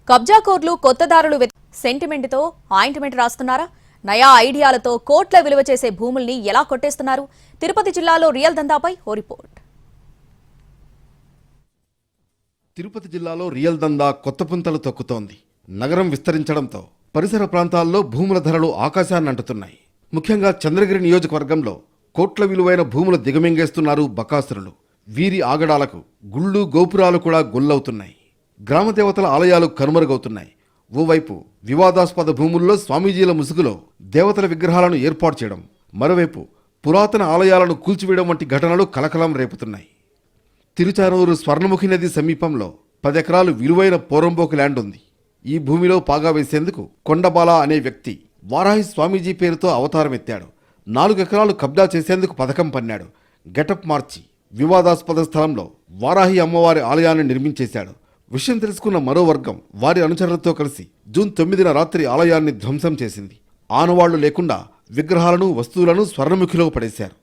కబ్జాకోర్లు కొత్తదారులు సెంటిమెంట్తో ointment రాస్తున్నారా? నయా ఐడియాలతో కోట్ల విలువ చేసే భూముల్ని ఎలా కొట్టేస్తున్నారు? తిరుపతి జిల్లాలో రియల్ దందాపై ఓ రిపోర్ట్. తిరుపతి జిల్లాలో రియల్ దందా కొత్త పుంతలు తొక్కుతోంది. నగరం విస్తరించడంతో పరిసర ప్రాంతాల్లో భూముల ధరలు ఆకాశాన్ని అంటుతున్నాయి. ముఖ్యంగా చంద్రగిరి నియోజకవర్గంలో కోట్ల విలువైన భూములు దిగమింగేస్తున్నారు బకాసురులు. వీరి ఆగడాలకు గుళ్ళు గోపురాలు కూడా గుల్లవుతున్నాయి. గ్రామదేవతల ఆలయాలు కనుమరుగవుతున్నాయి. ఓవైపు వివాదాస్పద భూముల్లో స్వామీజీల ముసుగులో దేవతల విగ్రహాలను ఏర్పాటు చేయడం, మరోవైపు పురాతన ఆలయాలను కూల్చివేయడం వంటి ఘటనలు కలకలం రేపుతున్నాయి. తిరుచానూరు స్వర్ణముఖి నది సమీపంలో 10 ఎకరాలు విలువైన పోరంబోకు ల్యాండ్ ఉంది. ఈ భూమిలో పాగా వేసేందుకు కొండబాల అనే వ్యక్తి వారాహి స్వామీజీ పేరుతో అవతారం ఎత్తాడు. 4 ఎకరాలు కబ్జా చేసేందుకు పథకం పన్నాడు. గెటప్ మార్చి వివాదాస్పద స్థలంలో వారాహి అమ్మవారి ఆలయాన్ని నిర్మించేశాడు. విషయం తెలుసుకున్న మరో వర్గం వారి అనుచరులతో కలిసి జూన్ 9న రాత్రి ఆలయాన్ని ధ్వంసం చేసింది. ఆనవాళ్లు లేకుండా విగ్రహాలను వస్తువులను స్వర్ణముఖిలో పడేశారు.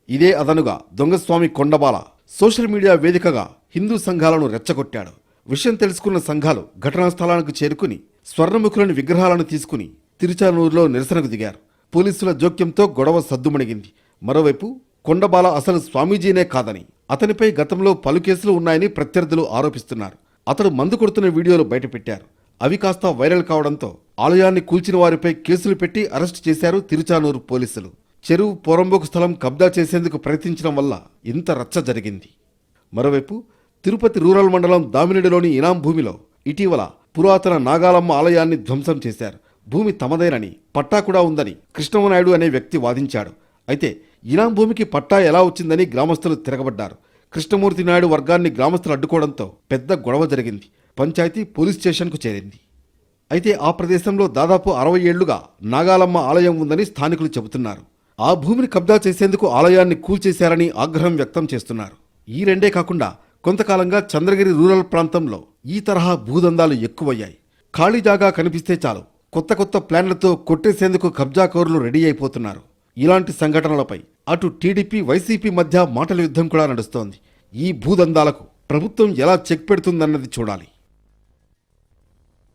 ఇదే అదనుగా దొంగస్వామి కొండబాల సోషల్ మీడియా వేదికగా హిందూ సంఘాలను రెచ్చగొట్టాడు. విషయం తెలుసుకున్న సంఘాలు ఘటనా స్థలానికి చేరుకుని స్వర్ణముఖులని విగ్రహాలను తీసుకుని తిరుచానూరులో నిరసనకు దిగారు. పోలీసుల జోక్యంతో గొడవ సద్దుమణిగింది. మరోవైపు కొండబాల అసలు స్వామీజీనే కాదని, అతనిపై గతంలో పలు కేసులు ఉన్నాయని ప్రత్యర్థులు ఆరోపిస్తున్నారు. అతడు మందు కొడుతున్న వీడియోలు బయటపెట్టారు. అవి కాస్త వైరల్ కావడంతో ఆలయాన్ని కూల్చిన వారిపై కేసులు పెట్టి అరెస్టు చేశారు తిరుచానూరు పోలీసులు. చెరువు పోరంబోకు స్థలం కబ్జా చేసేందుకు ప్రయత్నించడం వల్ల ఇంత రచ్చ జరిగింది. మరోవైపు తిరుపతి రూరల్ మండలం దామినేడులోని ఇనాం భూమిలో ఇటీవల పురాతన నాగాలమ్మ ఆలయాన్ని ధ్వంసం చేశారు. భూమి తమదేనని, పట్టా కూడా ఉందని కృష్ణమనాయుడు అనే వ్యక్తి వాదించాడు. అయితే ఇనాం భూమికి పట్టా ఎలా వచ్చిందని గ్రామస్తులు తిరగబడ్డారు. కృష్ణమూర్తి నాయుడు వర్గాన్ని గ్రామస్తులు అడ్డుకోవడంతో పెద్ద గొడవ జరిగింది. పంచాయతీ పోలీస్ స్టేషన్కు చేరింది. అయితే ఆ ప్రదేశంలో దాదాపు 60 ఏళ్లుగా నాగాలమ్మ ఆలయం ఉందని స్థానికులు చెబుతున్నారు. ఆ భూమిని కబ్జా చేసేందుకు ఆలయాన్ని కూల్చేశారని ఆగ్రహం వ్యక్తం చేస్తున్నారు. ఈ రెండే కాకుండా కొంతకాలంగా చంద్రగిరి రూరల్ ప్రాంతంలో ఈ తరహా భూదందాలు ఎక్కువయ్యాయి. ఖాళీ జాగా కనిపిస్తే చాలు కొత్త కొత్త ప్లాన్లతో కొట్టేసేందుకు కబ్జాకోరులు రెడీ అయిపోతున్నారు. ఇలాంటి సంఘటనలపై అటు టీడీపీ వైసీపీ మధ్య మాటల యుద్ధం కూడా నడుస్తోంది. ఈ భూదందాలకు ప్రభుత్వం ఎలా చెక్ పెడుతుందన్నది చూడాలి.